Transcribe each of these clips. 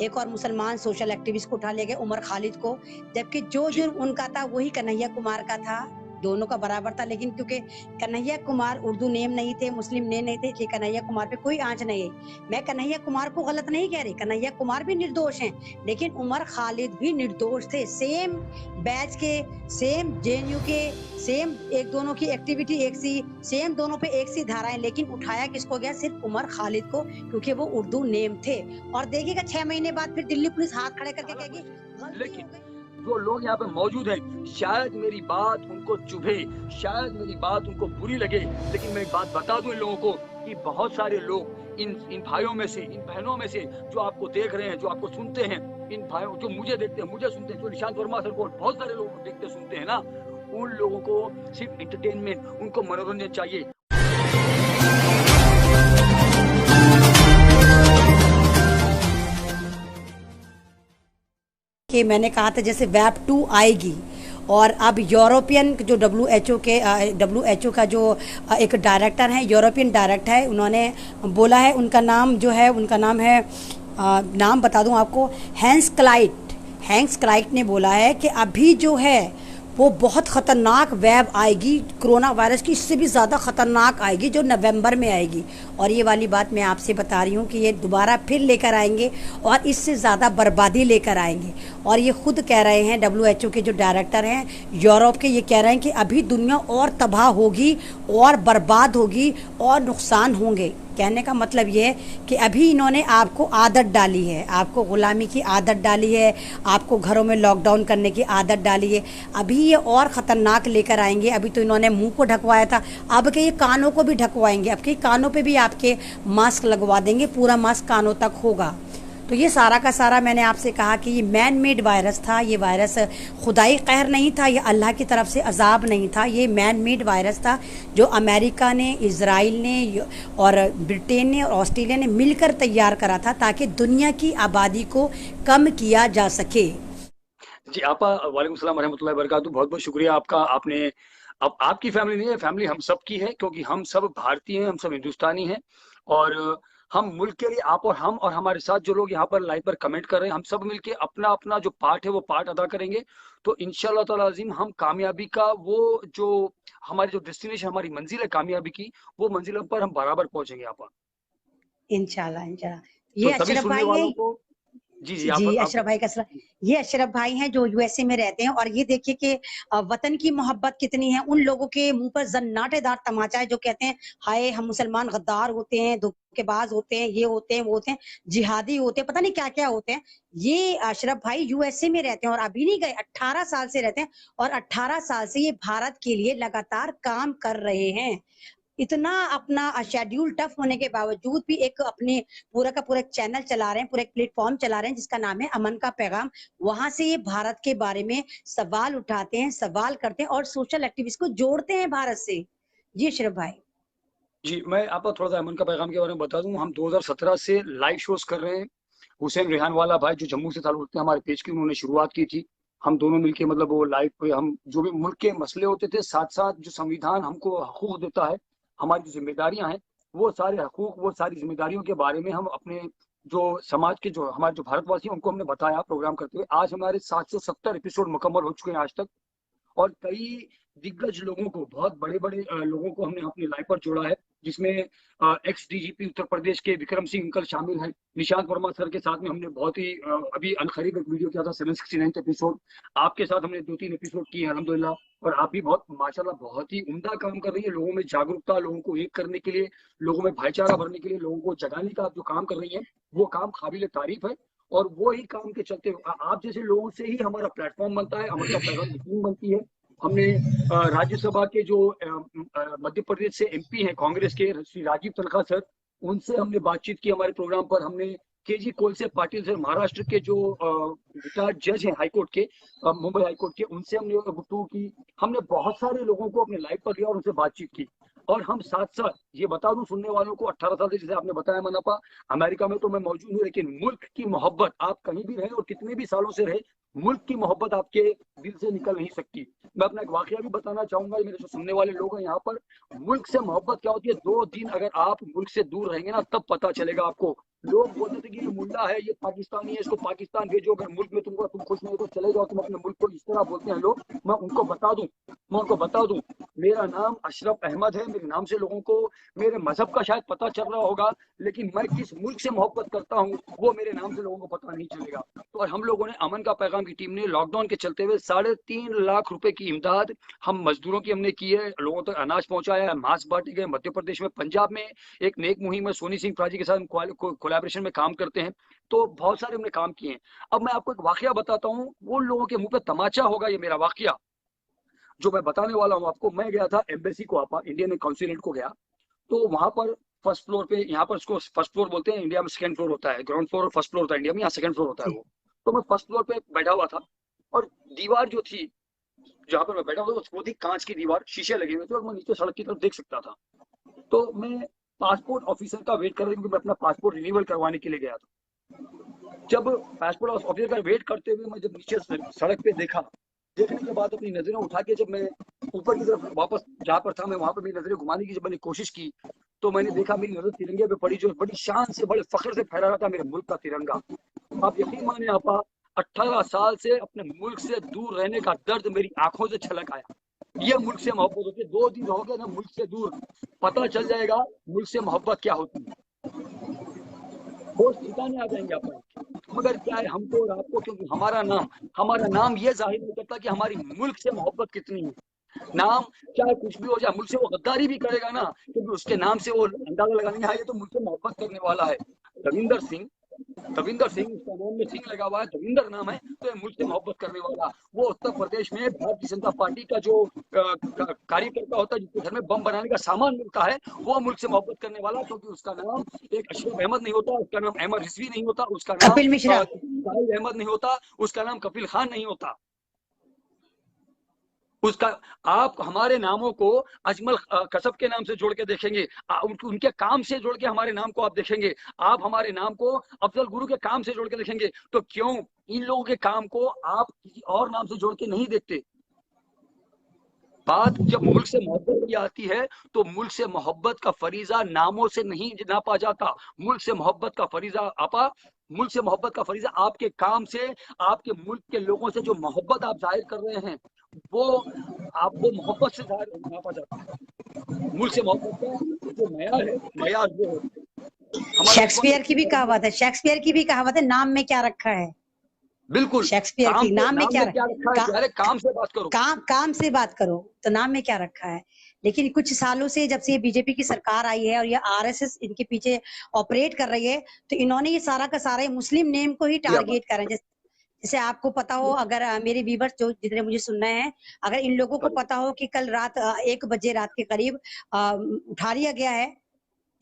एक और मुसलमान सोशल एक्टिविस्ट को उठा ले गए, उमर खालिद को, जबकि जो जी। जुर्म उनका था वही कन्हैया कुमार का था, दोनों का बराबर था। लेकिन क्योंकि कन्हैया कुमार उर्दू नेम नहीं थे, मुस्लिम नेम नहीं थे, इसलिए कन्हैया कुमार पे कोई आँच नहीं आई। मैं कन्हैया कुमार को गलत नहीं कह रही, कन्हैया कुमार भी निर्दोष हैं, लेकिन उमर खालिद भी निर्दोष थे। सेम बैच के, सेम जेएनयू के, सेम एक दोनों की एक्टिविटी एक सी, सेम दोनों पे एक सी धाराएँ, लेकिन उठाया किसको गया? सिर्फ उमर खालिद को, क्योंकि वो उर्दू नेम थे। और देखिएगा 6 महीने बाद फिर दिल्ली पुलिस हाथ खड़े करके कहेगी गलती लेकिन हो गई। जो लोग यहाँ पे मौजूद हैं, शायद मेरी बात उनको चुभे, शायद मेरी बात उनको बुरी लगे, लेकिन मैं एक बात बता दूं इन लोगों को कि बहुत सारे लोग इन भाइयों में से, इन बहनों में से जो आपको देख रहे हैं, जो आपको सुनते हैं, इन भाइयों जो मुझे देखते हैं, मुझे सुनते हैं, जो निशांत वर्मा सर को बहुत सारे लोग देखते सुनते हैं ना, उन लोगों को सिर्फ एंटरटेनमेंट, उनको मनोरंजन चाहिए। कि मैंने कहा था जैसे वेब 2 आएगी और अब यूरोपियन जो डब्ल्यूएचओ का जो एक डायरेक्टर है, यूरोपियन डायरेक्टर है, उन्होंने बोला है, उनका नाम जो है, उनका नाम है, नाम बता दूं आपको, हैंस क्लाइट ने बोला है कि अभी जो है वो बहुत ख़तरनाक वेब आएगी कोरोना वायरस की, इससे भी ज़्यादा ख़तरनाक आएगी जो नवंबर में आएगी। और ये वाली बात मैं आपसे बता रही हूँ कि ये दोबारा फिर लेकर आएंगे और इससे ज़्यादा बर्बादी लेकर आएंगे। और ये खुद कह रहे हैं, डब्ल्यूएचओ के जो डायरेक्टर हैं यूरोप के, ये कह रहे हैं कि अभी दुनिया और तबाह होगी और बर्बाद होगी और नुकसान होंगे। कहने का मतलब ये है कि अभी इन्होंने आपको आदत डाली है, आपको गुलामी की आदत डाली है, आपको घरों में लॉकडाउन करने की आदत डाली है। अभी ये और ख़तरनाक लेकर आएंगे। अभी तो इन्होंने मुंह को ढकवाया था, अब के ये कानों को भी ढकवाएंगे, अब के कानों पे भी आपके मास्क लगवा देंगे, पूरा मास्क कानों तक होगा। तो ये सारा का सारा मैंने आपसे कहा कि ये मैन मेड वायरस था, ये वायरस खुदाई कहर नहीं था, ये अल्लाह की तरफ से अजाब नहीं था, ये मैन मेड वायरस था जो अमेरिका ने, इजराइल ने और ब्रिटेन ने और ऑस्ट्रेलिया ने मिलकर तैयार करा था ताकि दुनिया की आबादी को कम किया जा सके। जी आपा, वालेकुम सलाम रहमतुल्लाहि व बरकातहू। बहुत बहुत शुक्रिया आपका। आपने, अब आपकी फैमिली नहीं है, फैमिली हम सब की है, क्योंकि हम सब भारतीय हैं, हम सब हिंदुस्तानी हैं और हम मुल्क के लिए, आप और हम और हमारे साथ जो लोग यहाँ पर लाइव पर कमेंट कर रहे हैं, हम सब मिलके अपना अपना जो पार्ट है वो पार्ट अदा करेंगे। तो इंशाल्लाह ताला अज़ीम हम कामयाबी का वो जो हमारी जो डेस्टिनेशन, हमारी मंजिल है कामयाबी की, वो मंजिल पर हम बराबर पहुंचेंगे आपा। इंशाल्लाह इंशाल्लाह। तो ये सभी अशरफ सुनने भाई हैं। वालों को, जी जी जी, आप अशरफ भाई का ये अशरफ भाई हैं जो यूएसए में रहते हैं। और ये देखिए कि वतन की मोहब्बत कितनी है। उन लोगों के मुंह पर जन्नाटेदार तमाचा है जो कहते हैं हाय हम मुसलमान गद्दार होते हैं, धोखेबाज होते हैं, ये होते हैं, वो होते हैं, जिहादी होते हैं, पता नहीं क्या क्या होते हैं। ये अशरफ भाई यूएसए में रहते हैं और अभी नहीं गए, 18 साल से रहते हैं और 18 साल से ये भारत के लिए लगातार काम कर रहे हैं। इतना अपना शेड्यूल टफ होने के बावजूद भी एक अपने पूरा का पूरा एक चैनल चला रहे हैं, पूरा एक प्लेटफॉर्म चला रहे हैं जिसका नाम है अमन का पैगाम। वहां से ये भारत के बारे में सवाल उठाते हैं, सवाल करते हैं और सोशल एक्टिविस्ट को जोड़ते हैं भारत से। जी अशरफ भाई। जी, मैं आपको थोड़ा-सा अमन का पैगाम के बारे में बता दूँ। हम 2017 से लाइव शोज़ कर रहे हैं। हुसैन रेहान वाला भाई जो जम्मू से ताल्लुक़ रखते हैं, हमारे पेज की उन्होंने शुरुआत की थी। हम दोनों मिलके मतलब वो लाइव पे हम जो भी मुल्क के मसले होते थे, साथ-साथ जो संविधान हमको हकूक़ देता है, हमारी जो ज़िम्मेदारियाँ हैं, वो सारे हकूक़, वो सारी ज़िम्मेदारियों के बारे में हम अपने जो समाज के जो हमारे जो भारतवासी हैं, उनको हमने बताया प्रोग्राम करते हुए। आज हमारे 770 एपिसोड मुकम्मल हो चुके हैं आज तक। और कई दिग्गज लोगों को, बहुत बड़े-बड़े लोगों को हमने अपनी लाइफ पर जोड़ा है, जिसमें एक्स डीजीपी उत्तर प्रदेश के विक्रम सिंह अंकल शामिल हैं। निशांत वर्मा सर के साथ में हमने बहुत ही अभी अनकरीब एक वीडियो किया था, 769th एपिसोड। आपके साथ हमने 2-3 एपिसोड किए हैं अल्हम्दुलिल्लाह। और आप भी बहुत माशाल्लाह बहुत ही उम्दा काम कर रही है, लोगों में जागरूकता, लोगों को एक करने के लिए, लोगों में भाईचारा भरने के लिए, लोगों को जगाने का आप जो काम कर रही हैं, वो काम काबिल तारीफ है। और वो ही काम के चलते आप जैसे लोगों से ही हमारा प्लेटफॉर्म बनता है, अमन का पैगाम की टीम बनती है। हमने राज्यसभा के जो मध्य प्रदेश से एमपी हैं कांग्रेस के श्री राजीव तनखा सर, उनसे हमने बातचीत की हमारे प्रोग्राम पर। हमने केजी कोलसे पाटिल सर, महाराष्ट्र के जो रिटायर्ड जज हैं हाईकोर्ट के, मुंबई हाईकोर्ट के, उनसे हमने गुफ्तगू की। हमने बहुत सारे लोगों को अपने लाइव पर लिया और उनसे बातचीत की। और हम साथ साथ ये बता दूं सुनने वालों को, 18 साल से, जैसे आपने बताया मनापा, अमेरिका में तो मैं मौजूद हूँ, लेकिन मुल्क की मोहब्बत आप कहीं भी रहे और कितने भी सालों से रहे, मुल्क की मोहब्बत आपके दिल से निकल नहीं सकती। मैं अपना एक वाकया भी बताना चाहूंगा, मेरे जो सुनने वाले लोग हैं यहाँ पर, मुल्क से मोहब्बत क्या होती है, 2 दिन अगर आप मुल्क से दूर रहेंगे ना, तब पता चलेगा आपको लोग बोलते थे कि ये मुल्ला है, ये पाकिस्तानी है, इसको पाकिस्तान भेजो, अगर मुल्क में तुम खुश नहीं हो तो चले जाओ, तुम अपने मुल्क को, इस तरह बोलते हैं लोग। मैं उनको बता दूं, मेरा नाम अशरफ अहमद है। मेरे नाम से लोगों को मेरे मजहब का शायद पता चल रहा होगा, लेकिन मैं किस मुल्क से मोहब्बत करता हूँ वो मेरे नाम से लोगों को पता नहीं चलेगा। तो और हम लोगों ने, अमन का पैगाम की टीम ने लॉकडाउन के चलते हुए 3.5 लाख रुपए की इमदाद हम मजदूरों की हमने की है, लोगों तक अनाज पहुंचाया है, मास्क बांटे गए। मध्य प्रदेश में, पंजाब में एक नेक मुहिम है, सोनी सिंह प्राजी के साथ कोलैबोरेशन में काम करते हैं। तो बहुत सारे हमने काम किए हैं। अब मैं आपको एक वाकया बताता हूँ, वो लोगों के मुंह पे तमाचा होगा ये मेरा वाकया जो मैं बताने वाला हूँ आपको। मैं गया था एम्बेसी को, आप इंडियन कॉन्सुलेट को गया, तो वहां पर फर्स्ट फ्लोर पे, यहाँ पर उसको फर्स्ट फ्लोर बोलते हैं, इंडिया में सेकंड फ्लोर होता है, ग्राउंड फ्लोर और फर्स्ट फ्लोर होता है इंडिया में, यहाँ सेकंड फ्लोर होता है जी वो। तो मैं फर्स्ट फ्लोर पे बैठा हुआ था, और दीवार जो थी जहाँ पर मैं बैठा हुआ था वो थी कांच की दीवार, शीशे लगे हुए थे, और मैं नीचे सड़क की तरफ देख सकता था। तो मैं पासपोर्ट ऑफिसर का वेट कर रही हूँ, क्योंकि मैं अपना पासपोर्ट रिन्यूअल करवाने के लिए गया था। जब पासपोर्ट ऑफिसर का वेट करते हुए मैं जब नीचे सड़क पे देखा, देखने के बाद अपनी नजरें उठा के जब मैं ऊपर की तरफ वापस जहाँ पर था मैं वहां पर मेरी नजरें घुमाने की जब मैंने कोशिश की, तो मैंने देखा मेरी नजर तिरंगे पे पड़ी, जो बड़ी शान से, बड़े फख्र से फहरा रहा था मेरे मुल्क का तिरंगा। आप यकीन माने आपा, 18 साल से अपने मुल्क से दूर रहने का दर्द मेरी आंखों से छलक आया। ये मुल्क से मोहब्बत होती है। 2 दिन रहोगे ना मुल्क से दूर, पता चल जाएगा मुल्क से मोहब्बत क्या होती है। होश ठिकाने आ जाएंगे अपन। मगर क्या है, हमको और आपको, क्योंकि हमारा नाम ये जाहिर नहीं करता कि हमारी मुल्क से मोहब्बत कितनी है। नाम चाहे कुछ भी हो जाए, मुल्क से वो गद्दारी भी करेगा ना, क्योंकि उसके नाम से वो अंदाजा लगाएंगे, हाँ ये तो मुल्क से मोहब्बत करने वाला है। दविंदर सिंह, दविंदर सिंह, उसका नाम में सिंह लगा हुआ है, दविंदर नाम है, तो ये मुल्क से मोहब्बत करने वाला। वो उत्तर प्रदेश में भारतीय जनता पार्टी का जो कार्यकर्ता होता है, जिसके घर में बम बनाने का सामान मिलता है, वो मुल्क से मोहब्बत करने वाला, क्योंकि उसका नाम एक अशरफ अहमद नहीं होता, उसका नाम अहमद रिजवी नहीं होता, उसका नाम कपिल मिश्रा। साहिल अहमद नहीं होता, उसका नाम कपिल खान नहीं होता। उसका, आप हमारे नामों को अजमल कसब के नाम से जोड़ के देखेंगे, उनके काम से जोड़ के हमारे नाम को आप देखेंगे, आप हमारे नाम को अफजल गुरु के काम से जोड़ के देखेंगे, तो क्यों इन लोगों के काम को आप किसी और नाम से जोड़ के नहीं देखते? बात जब मुल्क से मोहब्बत की आती है, तो मुल्क से मोहब्बत का फरीजा नामों से नहीं नापा जाता। मुल्क से मोहब्बत का फरीजा आपा, मुल्क से मोहब्बत का फरीजा आपके काम से, आपके मुल्क के लोगों से जो मोहब्बत आप जाहिर कर रहे हैं, वो आपको मोहब्बत से जाहिर नापा जाता है। मुल्क से मोहब्बत का जो मैयार है, मैयार वो है। शेक्सपियर की भी कहावत है, शेक्सपियर की भी कहावत है, नाम में क्या रखा है। बिल्कुल, शेक्सपियर की नाम में क्या रखा है, अरे काम से बात करो, काम से बात करो, तो नाम में क्या रखा है। लेकिन कुछ सालों से जब से ये बीजेपी की सरकार आई है और ये आरएसएस इनके पीछे ऑपरेट कर रही है, तो इन्होंने ये सारा का सारा मुस्लिम नेम को ही टारगेट कर रहे हैं। जैसे आपको पता हो, अगर मेरे व्यूअर्स जो जितने मुझे सुनना है, अगर इन लोगों को पता हो कि कल रात 1 बजे रात के करीब उठा लिया गया है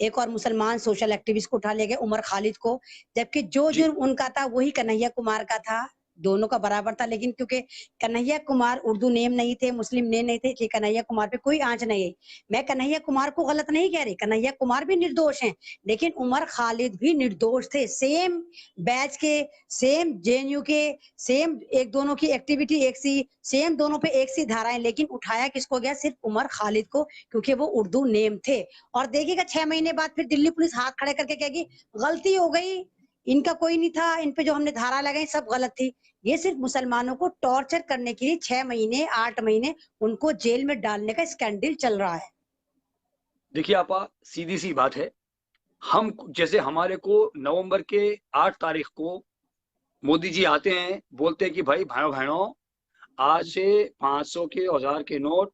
एक और मुसलमान सोशल एक्टिविस्ट को, उठा लिया गया उमर खालिद को, जबकि जो जुर्म उनका था वही कन्हैया कुमार का था, दोनों का बराबर था। लेकिन क्योंकि कन्हैया कुमार उर्दू नेम नहीं थे, मुस्लिम नेम नहीं थे, इसलिए कन्हैया कुमार पे कोई आंच नहीं है। मैं कन्हैया कुमार को गलत नहीं कह रही, कन्हैया कुमार भी निर्दोष हैं, लेकिन उमर खालिद भी निर्दोष थे। सेम बैच के, सेम जेएनयू के, सेम एक दोनों की एक्टिविटी एक सी, सेम दोनों पे एक सी धाराएं, लेकिन उठाया किसको गया? सिर्फ उमर खालिद को, क्योंकि वो उर्दू नेम थे। और देखिएगा 6 महीने बाद फिर दिल्ली पुलिस हाथ खड़े करके कहेगी गलती हो गई, इनका कोई नहीं था, इन पे जो हमने धारा लगाई सब गलत थी। ये सिर्फ मुसलमानों को टॉर्चर करने के लिए 6 महीने 8 महीने उनको जेल में डालने का स्कैंडल चल रहा है। देखिए आपा, सीधी सी बात है, हम जैसे हमारे को नवंबर के 8 तारीख को मोदी जी आते हैं, बोलते हैं कि भाई भाइयों बहनों, आज से 500 के 1000 के नोट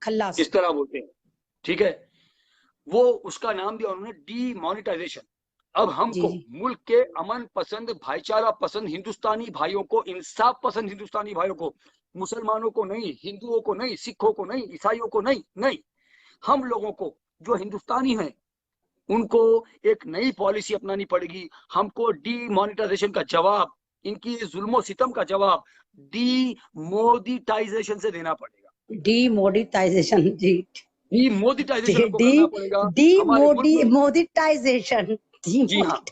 खल्लास, इस तरह बोलते हैं, ठीक है। वो उसका नाम दिया उन्होंने डीमोनेटाइजेशन। अब हमको मुल्क के अमन पसंद, भाईचारा पसंद हिंदुस्तानी भाइयों को, इंसाफ पसंद हिंदुस्तानी भाइयों को, मुसलमानों को नहीं, हिंदुओं को नहीं, सिखों को नहीं, ईसाइयों को नहीं, नहीं, हम लोगों को जो हिंदुस्तानी हैं उनको एक नई पॉलिसी अपनानी पड़ेगी। हमको डीमोनेटाइजेशन का जवाब, इनकी जुल्मो सितम का जवाब डीमोडिटाइजेशन से देना पड़ेगा। डीमोडिटाइजेशन, जी, डीमोडिटाइजेशन हमको करना पड़ेगा। डीमोडिटाइजेशन, जी हाँ,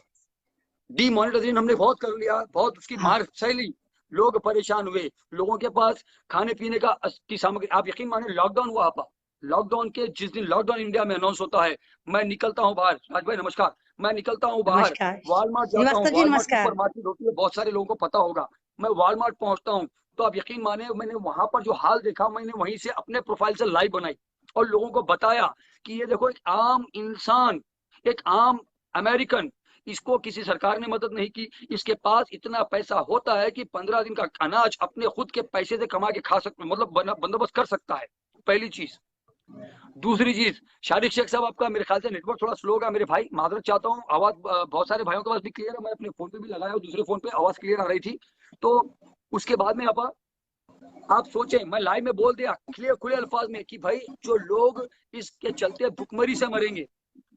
डीमोनेटाइजेशन हमने बहुत कर लिया, बहुत उसकी मार सही, लोग परेशान हुए, लोगों के पास खाने पीने का की सामग्री, आप यकीन माने लॉकडाउन हुआ आपा, लॉकडाउन के जिस दिन लॉकडाउन इंडिया में अनाउंस होता है, मैं निकलता हूँ बाहर, राज भाई नमस्कार, मैं निकलता हूँ बाहर, नमस्कार वॉलमार्ट जाता हूँ, श्रीवास्तव जी, वॉलमार्ट नमस्कार। सुपर मार्केट होती है, बहुत सारे लोगों को पता होगा, मैं वॉलमार्ट पहुंचता हूँ, तो आप यकीन माने मैंने वहां पर जो हाल देखा, मैंने वहीं से अपने प्रोफाइल से लाइव बनाई और लोगों को बताया कि ये देखो एक आम इंसान, एक आम अमेरिकन, इसको किसी सरकार ने मदद नहीं की, इसके पास इतना पैसा होता है कि 15 दिन का अनाज अपने खुद के पैसे से कमा के खा सकता, मतलब बंदोबस्त कर सकता है। पहली चीज। दूसरी चीज, शारिक शेख साहब आपका मेरे ख्याल से नेटवर्क थोड़ा स्लो होगा मेरे भाई, माजरत चाहता हूँ, आवाज बहुत सारे भाइयों के पास भी क्लियर है, मैं अपने फोन पे भी लगाया, दूसरे फोन पे आवाज क्लियर आ रही थी। तो उसके बाद में आप सोचें, मैं लाइव में बोल दिया क्लियर खुले अल्फाज में कि भाई जो लोग इसके चलते भुखमरी से मरेंगे,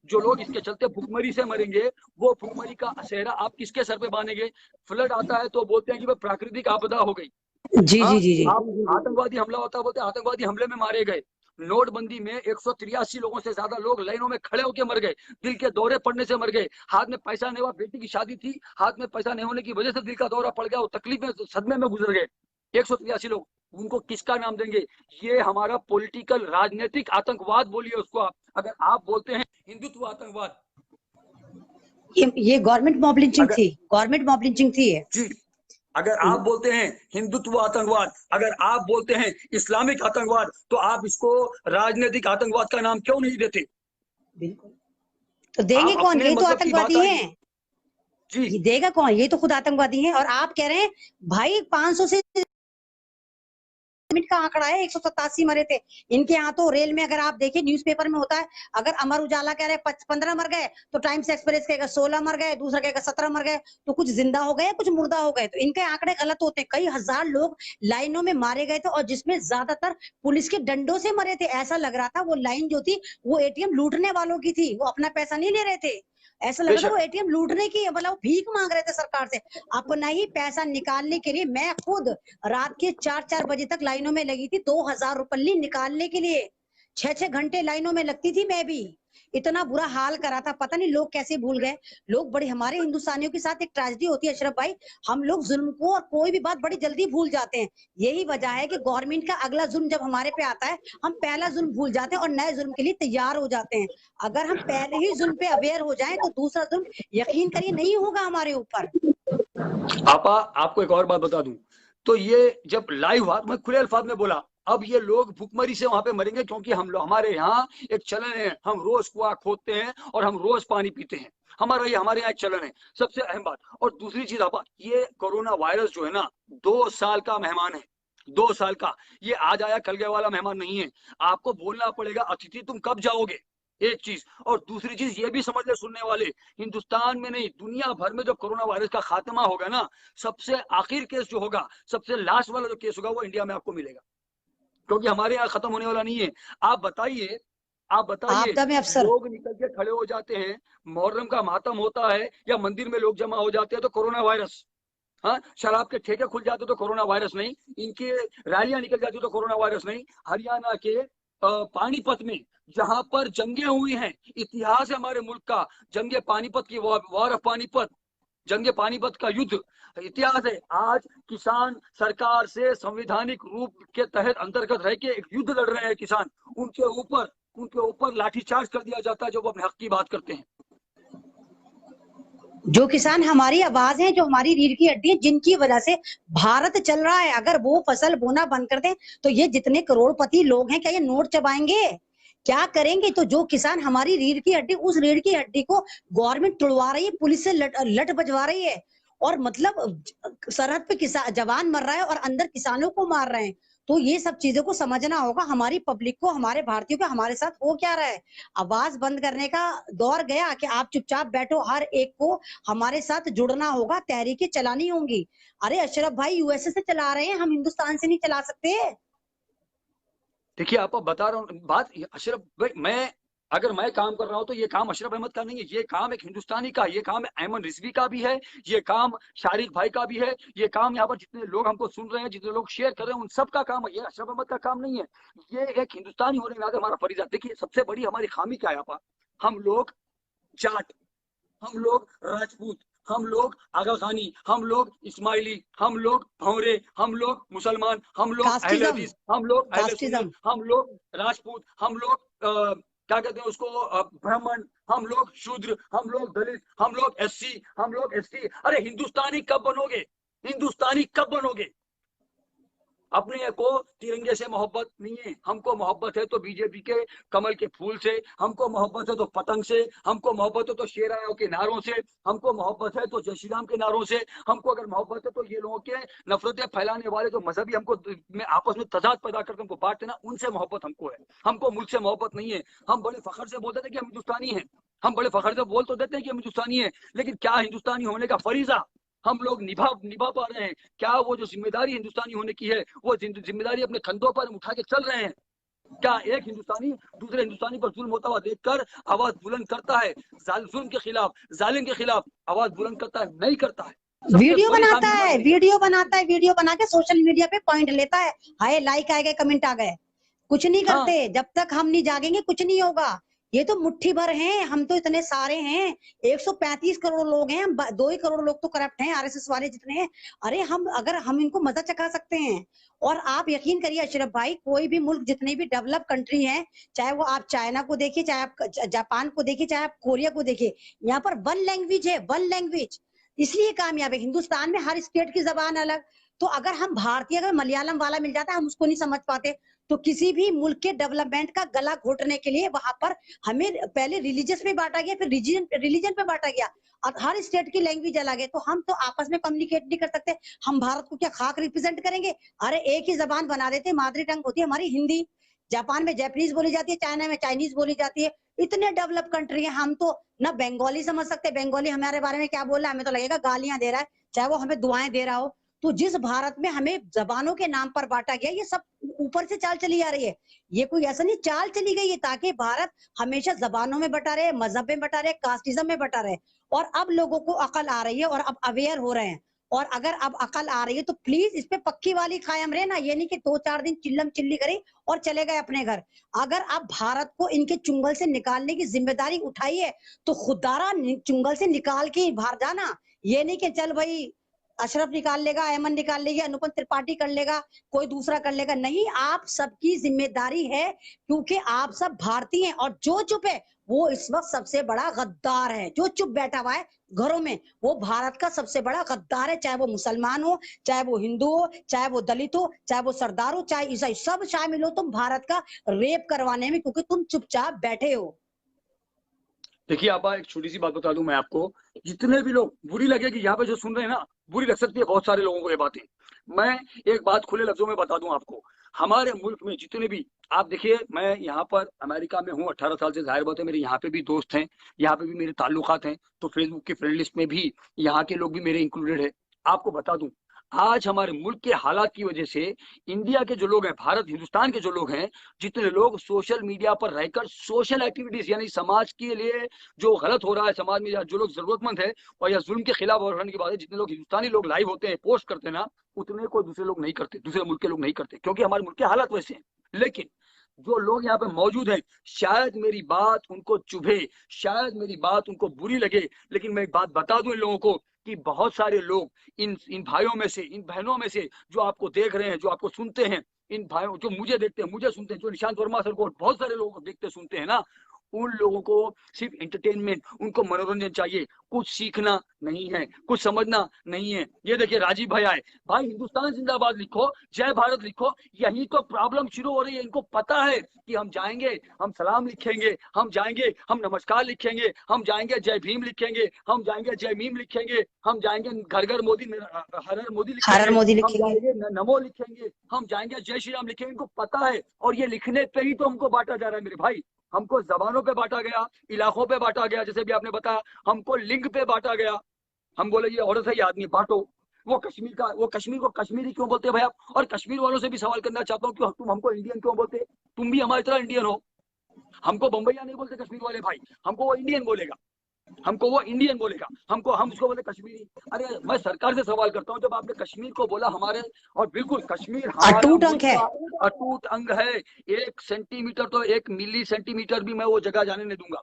जो लोग इसके चलते भुखमरी से मरेंगे, वो भुखमरी का असहरा आप किसके सर पे बांधेंगे? फ्लड आता है तो बोलते हैं कि भाई प्राकृतिक आपदा हो गई, जी हाँ, जी जी जी। आप आतंकवादी हमला होता है बोलते हैं आतंकवादी हमले में मारे गए। नोटबंदी में 183 लोगों से ज्यादा लोग लाइनों में खड़े होकर मर गए, दिल के दौरे पड़ने से मर गए, हाथ में पैसा नहीं हुआ, बेटी की शादी थी, हाथ में पैसा नहीं होने की वजह से दिल का दौरा पड़ गया, वो तकलीफ में सदमे में गुजर गए 183 लोग। उनको किसका नाम देंगे? ये हमारा पॉलिटिकल राजनीतिक आतंकवाद बोलिए उसको आप। अगर आप बोलते हैं हिंदुत्व आतंकवाद, ये गवर्नमेंट मॉब लिंचिंग अगर थी, गवर्नमेंट मॉब लिंचिंग थी ये। जी, अगर आप बोलते हैं हिंदुत्व आतंकवाद, अगर आप बोलते हैं इस्लामिक आतंकवाद, तो आप इसको राजनीतिक आतंकवाद का नाम क्यों नहीं देते? बिल्कुल। तो देंगे आप कौन? अपने ये तो मतलब की बात आतंकवादी आइए। हैं। जी, ये देगा कौन? ये तो खुद आतंकवादी हैं। और आप कह रहे हैं भाई 500 से का आंकड़ा है, 187 मरे थे इनके यहाँ। तो रेल में अगर आप देखिए न्यूज़पेपर में होता है, अगर अमर उजाला कह रहे 15 मर गए तो टाइम्स एक्सप्रेस कहेगा 16 मर गए, दूसरा कहेगा 17 मर गए। तो कुछ जिंदा हो गए, कुछ मुर्दा हो गए। तो इनके आंकड़े गलत होते हैं। कई हजार लोग लाइनों में मारे गए थे और जिसमें ज्यादातर पुलिस के डंडों से मरे थे। ऐसा लग रहा था वो लाइन जो थी वो एटीएम लूटने वालों की थी, वो अपना पैसा नहीं ले रहे थे। ऐसा लग रहा था वो बेशक। एटीएम लूटने की, मतलब वो भीख मांग रहे थे सरकार से अपना ही पैसा निकालने के लिए। मैं खुद रात के 4-4 बजे तक लाइनों में लगी थी 2000 रुपये निकालने के लिए। 6-6 घंटे लाइनों में लगती थी मैं भी। इतना बुरा हाल करा था, पता नहीं लोग कैसे भूल गए। लोग बड़े, हमारे हिंदुस्तानियों के साथ एक ट्रेजेडी होती है अशरफ भाई, हम लोग जुल्म को और कोई भी बात बड़ी जल्दी भूल जाते हैं। यही वजह है कि गवर्नमेंट का अगला जुल्म जब हमारे पे आता है, हम पहला जुल्म भूल जाते हैं और नए जुल्म के लिए तैयार हो जाते हैं। अगर हम पहले ही जुल्म पे अवेयर हो जाएं तो दूसरा जुल्म यकीन करिए नहीं होगा हमारे ऊपर। आपा आपको एक और बात बता दूं, तो ये जब लाइव हुआ तो मैं खुले अल्फाज में बोला अब ये लोग भुखमरी से वहां पे मरेंगे, क्योंकि हम लोग, हमारे यहाँ एक चलन है, हम रोज कुआं खोदते हैं और हम रोज पानी पीते हैं, हमारे यहाँ एक चलन है। सबसे अहम बात। और दूसरी चीज आपा, ये कोरोना वायरस जो है ना, 2 साल का मेहमान है, 2 साल का। ये आज आया कल गया वाला मेहमान नहीं है। आपको बोलना पड़ेगा अतिथि तुम कब जाओगे, एक चीज। और दूसरी चीज ये भी समझ ले सुनने वाले, हिंदुस्तान में नहीं दुनिया भर में जो कोरोना वायरस का खात्मा होगा ना, सबसे आखिर केस जो होगा, सबसे लास्ट वाला जो केस होगा, वो इंडिया में आपको मिलेगा, क्योंकि हमारे यहाँ खत्म होने वाला नहीं है। आप बताइए, आप बताइए, आपदा में अफसर। लोग निकल के खड़े हो जाते हैं, मुहर्रम का मातम होता है या मंदिर में लोग जमा हो जाते हैं तो कोरोना वायरस, हाँ, शराब के ठेके खुल जाते तो कोरोना वायरस नहीं, इनकी रैलियां निकल जाती तो कोरोना वायरस नहीं। हरियाणा के पानीपत में, जहां पर जंगे हुई हैं, इतिहास है हमारे मुल्क का, जंगे पानीपत की, वॉर ऑफ पानीपत, जंगे पानीपत का युद्ध इतिहास है। आज किसान सरकार से संवैधानिक रूप के तहत अंतर्गत रह के एक युद्ध लड़ रहे हैं किसान, उनके ऊपर लाठीचार्ज कर दिया जाता है जो वो अपने हक की बात करते हैं। जो किसान हमारी आवाज है, जो हमारी रीढ़ की हड्डी है, जिनकी वजह से भारत चल रहा है, अगर वो फसल बोना बंद कर दें तो ये जितने करोड़पति लोग हैं क्या ये नोट चबाएंगे? क्या करेंगे? तो जो किसान हमारी रीढ़ की हड्डी, उस रीढ़ की हड्डी को गवर्नमेंट तोड़वा रही है, पुलिस से लट बजवा रही है। और मतलब सरहद पे किसान जवान मर रहा है और अंदर किसानों को मार रहे हैं। तो ये सब चीजों को समझना होगा हमारी पब्लिक को, हमारे भारतीयों को, हमारे साथ हो क्या रहा है। आवाज बंद करने का दौर गया कि आप चुपचाप बैठो, हर एक को हमारे साथ जुड़ना होगा, तहरीकें चलानी होंगी। अरे अशरफ भाई यूएसए से चला रहे हैं, हम हिंदुस्तान से नहीं चला सकते? देखिए आपको बता रहा हूँ बात, अशरफ भाई, अगर मैं काम कर रहा हूँ तो ये काम अशरफ अहमद का नहीं है, ये काम एक हिंदुस्तानी का, ये काम ऐमन रिजवी का भी है, ये काम शारिक भाई का भी है, ये काम यहाँ पर जितने लोग हमको सुन रहे हैं, जितने लोग शेयर कर रहे हैं, उन सब का काम है, ये अशरफ अहमद का काम नहीं है। ये एक हिंदुस्तानी होने के नाते हमारा फरीजा। देखिए सबसे बड़ी हमारी खामी क्या है आपा, हम लोग जाट, हम लोग राजपूत, हम लोग आगा खानी, हम लोग इस्माइली, हम लोग भंवरे, हम लोग मुसलमान, हम लोग अहले हदीस, हम लोग अहले सुन्नत, हम लोग राजपूत, हम लोग क्या कहते हैं उसको ब्राह्मण, हम लोग शूद्र, हम लोग दलित, हम लोग एससी, हम लोग एसटी। अरे हिंदुस्तानी कब बनोगे? हिंदुस्तानी कब बनोगे? अपने को तिरंगे से मोहब्बत नहीं है, हमको मोहब्बत है तो बीजेपी के कमल के फूल से, हमको मोहब्बत है तो पतंग से, हमको मोहब्बत है तो शेराओं के नारों से, हमको मोहब्बत है तो जय श्री राम के नारों से, हमको अगर मोहब्बत है तो ये लोगों के नफरतें फैलाने वाले जो मजहबी हमको में आपस में तजाद पैदा करके हमको बांटते ना, उनसे मोहब्बत हमको है। हमको मुल्क से मोहब्बत नहीं है। हम बड़े फखर से बोलते थे कि हम हिंदुस्तानी हैं, हम बड़े फखर से बोल तो देते हैं कि हम हिंदुस्तानी हैं, लेकिन क्या हिंदुस्तानी होने का फरीजा हम लोग निभा पा रहे हैं? क्या वो जो जिम्मेदारी हिंदुस्तानी होने की है, वो जिम्मेदारी अपने कंधों पर उठा के चल रहे हैं? क्या एक हिंदुस्तानी दूसरे हिंदुस्तानी पर जुल्म होता हुआ देखकर आवाज बुलंद करता है? जुल्म के खिलाफ, जालिम के खिलाफ आवाज बुलंद करता है? नहीं करता है। वीडियो बनाता है, वीडियो बनाता है, वीडियो बना के सोशल मीडिया पे पॉइंट लेता है, हाय लाइक आ गए, कमेंट आ गए, कुछ नहीं करते। जब तक हम नहीं जागेंगे कुछ नहीं होगा। ये तो मुट्ठी भर हैं, हम तो इतने सारे हैं, 135 करोड़ लोग हैं, 2 ही करोड़ लोग तो करप्ट हैं, आरएसएस वाले जितने हैं। अरे हम इनको मजा चखा सकते हैं। और आप यकीन करिए अशरफ भाई, कोई भी मुल्क जितने भी डेवलप कंट्री हैं, चाहे वो आप चाइना को देखिए, चाहे आप जापान को देखिए, चाहे आप कोरिया को देखिए, यहाँ पर वन लैंग्वेज है, वन लैंग्वेज, इसलिए कामयाब है। हिंदुस्तान में हर स्टेट की जबान अलग। तो अगर हम भारतीय, अगर मलयालम वाला मिल जाता है, हम उसको नहीं समझ पाते, तो किसी भी मुल्क के डेवलपमेंट का गला घोटने के लिए वहां पर हमें पहले रिलीजियस में बांटा गया, फिर रिलीजन पे बांटा गया, और हर स्टेट की लैंग्वेज अलग है। तो हम तो आपस में कम्युनिकेट नहीं कर सकते। हम भारत को क्या खाक रिप्रेजेंट करेंगे? अरे एक ही जबान बना देते, मादरी टंग होती है हमारी हिंदी, जापान में जैपनीज बोली जाती है, चाइना में चाइनीज बोली जाती है। इतने डेवलप कंट्री है, हम तो ना बंगाली समझ सकते, बंगाली हमारे बारे में क्या बोल रहा है, हमें तो लगेगा गालियां दे रहा है, चाहे वो हमें दुआएं दे रहा हो। तो जिस भारत में हमें जबानों के नाम पर बांटा गया, ये सब ऊपर से चाल चली आ रही है, ये कोई ऐसा नहीं चाल चली गई है, ताकि भारत हमेशा जबानों में बटा रहे, मजहब में बटा रहे, कास्टिज्म में बटा रहे। और अब लोगों को अकल आ रही है और अब अवेयर हो रहे हैं। और अगर अब अकल आ रही है तो प्लीज इस पे पक्की वाली कायम रहे ना, ये नहीं कि 2-4 दिन चिल्लम चिल्ली करी और चले गए अपने घर। अगर आप भारत को इनके चुंगल से निकालने की जिम्मेदारी उठाई है, तो खुदारा चुंगल से निकाल के बाहर जाना। ये नहीं कि चल भाई अशरफ निकाल लेगा, अयमन निकाल लेगी, अनुपम त्रिपाठी कर लेगा, कोई दूसरा कर लेगा। नहीं, आप सबकी जिम्मेदारी है, क्योंकि आप सब भारतीय हैं। और जो चुप है वो इस वक्त सबसे बड़ा गद्दार है। जो चुप बैठा हुआ है घरों में, वो भारत का सबसे बड़ा गद्दार है, चाहे वो मुसलमान हो, चाहे वो हिंदू हो, चाहे वो दलित हो, चाहे वो सरदार हो, चाहे ईसाई, सब शामिल हो तुम भारत का रेप करवाने में, क्योंकि तुम चुपचाप बैठे हो। देखिए आपा, एक छोटी सी बात बता दूं मैं आपको, जितने भी लोग बुरी लगेगी यहाँ पे जो सुन रहे हैं ना, बुरी लग सकती है बहुत सारे लोगों को ये बातें। मैं एक बात खुले लफ्जों में बता दूं आपको, हमारे मुल्क में जितने भी, आप देखिए मैं यहाँ पर अमेरिका में हूँ 18 साल से, जाहिर बात है मेरे यहाँ पे भी दोस्त हैं, यहाँ पे भी मेरे ताल्लुकात हैं, तो फेसबुक की फ्रेंड लिस्ट में भी यहाँ के लोग भी मेरे इंक्लूडेड है। आपको बता दूं, आज हमारे मुल्क के हालात की वजह से इंडिया के जो लोग हैं, भारत हिंदुस्तान के जो लोग हैं, जितने लोग सोशल मीडिया पर रहकर सोशल एक्टिविटीज, यानी समाज के लिए जो गलत हो रहा है समाज में, या जो लोग जरूरतमंद है और या जुल्म के खिलाफ लड़ने की बात है, जितने लोग हिंदुस्तानी लोग लाइव होते हैं, पोस्ट करते हैं ना, उतने को दूसरे लोग नहीं करते, दूसरे मुल्क के लोग नहीं करते, क्योंकि हमारे मुल्क के हालात वैसे हैं। लेकिन जो लोग यहाँ पे मौजूद हैं, शायद मेरी बात उनको चुभे, शायद मेरी बात उनको बुरी लगे, लेकिन मैं एक बात बता दूं इन लोगों को कि बहुत सारे लोग इन भाइयों में से, इन बहनों में से, जो आपको देख रहे हैं, जो आपको सुनते हैं, इन भाइयों जो मुझे देखते हैं, मुझे सुनते हैं, जो निशांत वर्मा सर को, बहुत सारे लोगों को देखते सुनते हैं ना, उन लोगों को सिर्फ एंटरटेनमेंट, उनको मनोरंजन चाहिए, कुछ सीखना नहीं है, कुछ समझना नहीं है। ये देखिए राजीव भाई आए, भाई हिंदुस्तान जिंदाबाद लिखो, जय भारत लिखो, यही तो प्रॉब्लम शुरू हो रही है। इनको पता है कि हम जाएंगे, हम सलाम लिखेंगे, हम जाएंगे, हम नमस्कार लिखेंगे, हम जाएंगे जय भीम लिखेंगे, हम जाएंगे जय मीम लिखेंगे, हम जाएंगे घर घर मोदी, हर हर मोदी लिखेंगे, हम जाएंगे नमो लिखेंगे, हम जाएंगे जय श्री राम लिखेंगे। इनको पता है, और ये लिखने पे ही तो हमको बांटा जा रहा है मेरे भाई। हमको जबानों पे बांटा गया, इलाकों पे बांटा गया, जैसे भी आपने बताया, हमको लिंग पे बांटा गया। हम बोले ये औरत है, ये आदमी, बांटो। वो कश्मीर का, वो कश्मीर को कश्मीरी क्यों बोलते हैं भाई आप? और कश्मीर वालों से भी सवाल करना चाहता हूँ, क्यों तुम हमको इंडियन क्यों बोलते? तुम भी हमारी तरह इंडियन हो। हमको बंबईया नहीं बोलते कश्मीर वाले भाई, हमको वो इंडियन बोलेगा, हमको वो इंडियन बोलेगा, हमको, हम उसको बोले कश्मीरी। अरे मैं सरकार से सवाल करता हूँ, जब आपने कश्मीर को बोला हमारे, और बिल्कुल कश्मीर अटूट अंग है, अटूट अंग है, 1 सेंटीमीटर तो 1 मिली सेंटीमीटर भी मैं वो जगह जाने नहीं दूंगा।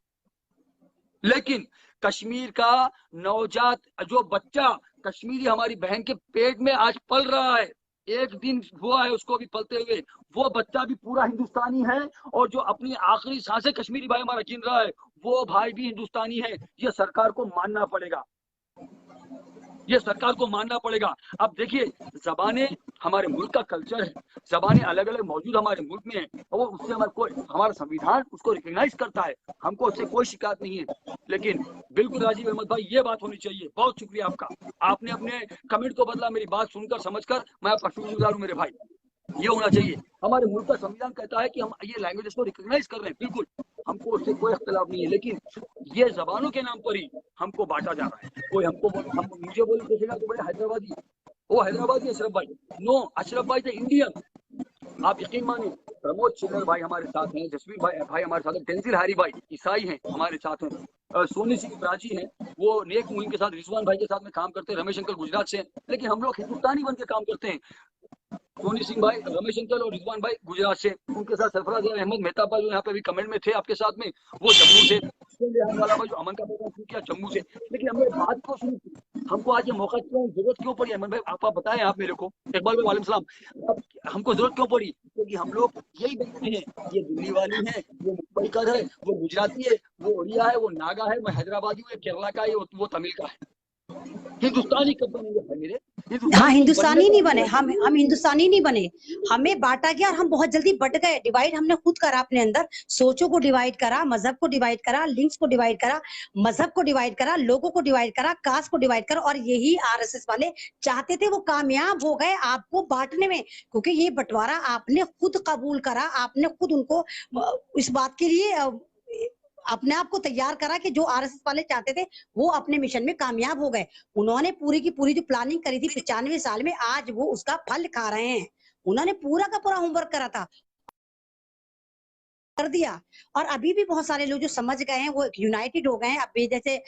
लेकिन कश्मीर का नवजात जो बच्चा कश्मीरी हमारी बहन के पेट में आज पल रहा है, एक दिन हुआ है उसको भी पलते हुए, वो बच्चा भी पूरा हिंदुस्तानी है। और जो अपनी आखिरी सांसें कश्मीरी भाई हमारा गिन रहा है, वो भाई भी हिंदुस्तानी है। ये सरकार को मानना पड़ेगा, ये सरकार को मानना पड़ेगा। अब देखिए, जबानें हमारे मुल्क का कल्चर है, जबानें अलग अलग मौजूद हमारे मुल्क में है, और उससे हमारा संविधान उसको रिकॉग्नाइज करता है, हमको उससे कोई शिकायत नहीं है। लेकिन बिल्कुल राजीव अहमद भाई, ये बात होनी चाहिए। बहुत शुक्रिया आपका, आपने अपने कमेंट को बदला, मेरी बात सुनकर समझकर। मैं आपका शुक्रगुजार हूँ मेरे भाई। ये होना चाहिए। हमारे मुल्क का संविधान कहता है कि हम ये लैंग्वेजेस को रिकॉग्नाइज कर रहे हैं, बिल्कुल, हमको उससे कोई इख्तिलाफ नहीं है। लेकिन ये जबानों के नाम पर ही हमको बांटा जा रहा है। कोई हमको मुझे बोले देखेगा तो बड़े हैदराबादी, वो हैदराबादी अशरफ भाई, नो, अशरफ भाई थे इंडियन। आप यकीन मानिए, प्रमोद चिल्लर भाई हमारे साथ हैं, जसवीर भाई हमारे साथ हैं, टेंजिल हारी भाई ईसाई हैं हमारे साथ हैं, सोनी सिंह प्राची हैं, वो नेक मुहिम के साथ, रिजवान भाई के साथ में काम करते हैं, रमेश अंकल गुजरात से हैं। लेकिन हम लोग हिंदुस्तानी बन के काम करते हैं। सोनी सिंह भाई, रमेश अंकल और रिजवान भाई गुजरात से, उनके साथ सरफराज अहमद मेहता भाई जो यहाँ पे भी कमेंट में थे आपके साथ में, वो जम्मू से, वाला भाई जो अमन का प्रोग्राम शुरू किया जम्मू से। लेकिन हमने बात को शुरू की, हमको आज ये मौका क्यों, जरूरत क्यों पड़ी अमन भाई, आप बताएं आप मेरे को। इकबाल भाई वालेकुम सलाम। अब हमको जरूरत क्यों पड़ी? क्योंकि हम लोग यही देखते हैं, ये दिल्ली वाली है, वो मुंबई का है, वो गुजराती है, वो उड़िया है, वो नागा है, मैं हैदराबादी हूँ, केरला का है, वो तमिल का है। हिंदुस्तानी कब बनेंगे मेरे? हाँ, हिंदुस्तानी नहीं बने हम हिंदुस्तानी नहीं बने, हमें बांटा गया और हम बहुत जल्दी बट गए। डिवाइड हमने खुद करा अपने अंदर, सोचों को डिवाइड करा, मजहब को डिवाइड करा, लिंक्स को डिवाइड करा, मजहब को डिवाइड करा, लोगों को डिवाइड करा, कास्ट को डिवाइड करा। और यही आरएसएस वाले चाहते थे, वो कामयाब हो गए आपको बांटने में, क्योंकि ये बंटवारा आपने खुद कबूल करा, आपने खुद उनको इस बात के लिए अपने आप को तैयार करा कि जो आरएसएस वाले चाहते थे वो अपने मिशन में कामयाब हो गए। उन्होंने पूरी की पूरी जो प्लानिंग करी थी 95 साल में, आज वो उसका फल खा रहे हैं। उन्होंने पूरा का पूरा होमवर्क करा था, कर दिया। और अभी भी बहुत सारे लोग जो समझ गए हैं वो यूनाइटेड हो गए हैं। अभी जैसे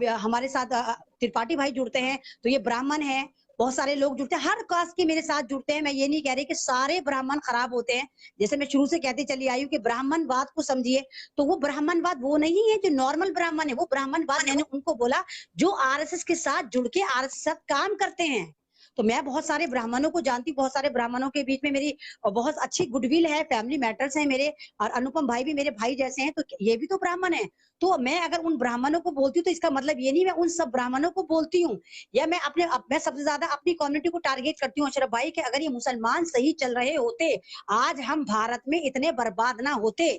हमारे साथ त्रिपाठी भाई जुड़ते हैं, तो ये ब्राह्मण है, बहुत सारे लोग जुड़ते हैं, हर कास्ट के मेरे साथ जुड़ते हैं। मैं ये नहीं कह रही कि सारे ब्राह्मण खराब होते हैं, जैसे मैं शुरू से कहती चली आई हूँ कि ब्राह्मणवाद को समझिए, तो वो ब्राह्मणवाद वो नहीं है जो नॉर्मल ब्राह्मण है, वो ब्राह्मणवाद मैंने उनको बोला जो आरएसएस के साथ जुड़ के आरएसएस के साथ काम करते हैं। तो मैं बहुत सारे ब्राह्मणों को जानती हूँ, बहुत सारे ब्राह्मणों के बीच में मेरी बहुत अच्छी गुडविल है, फैमिली मैटर्स है मेरे, और अनुपम भाई भी मेरे भाई जैसे हैं, तो ये भी तो ब्राह्मण है। तो मैं अगर उन ब्राह्मणों को बोलती हूँ तो इसका मतलब ये नहीं मैं उन सब ब्राह्मणों को बोलती हूँ, या मैं मैं सबसे ज्यादा अपनी कम्युनिटी को टारगेट करती हूँ अशरफ भाई कि अगर ये मुसलमान सही चल रहे होते, आज हम भारत में इतने बर्बाद ना होते।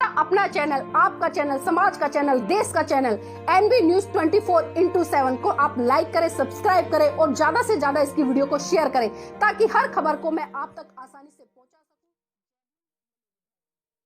अपना चैनल, आपका चैनल, समाज का चैनल, देश का चैनल एनबी न्यूज 24/7 को आप लाइक करें, सब्सक्राइब करें और ज्यादा से ज्यादा इसकी वीडियो को शेयर करें, ताकि हर खबर को मैं आप तक आसानी से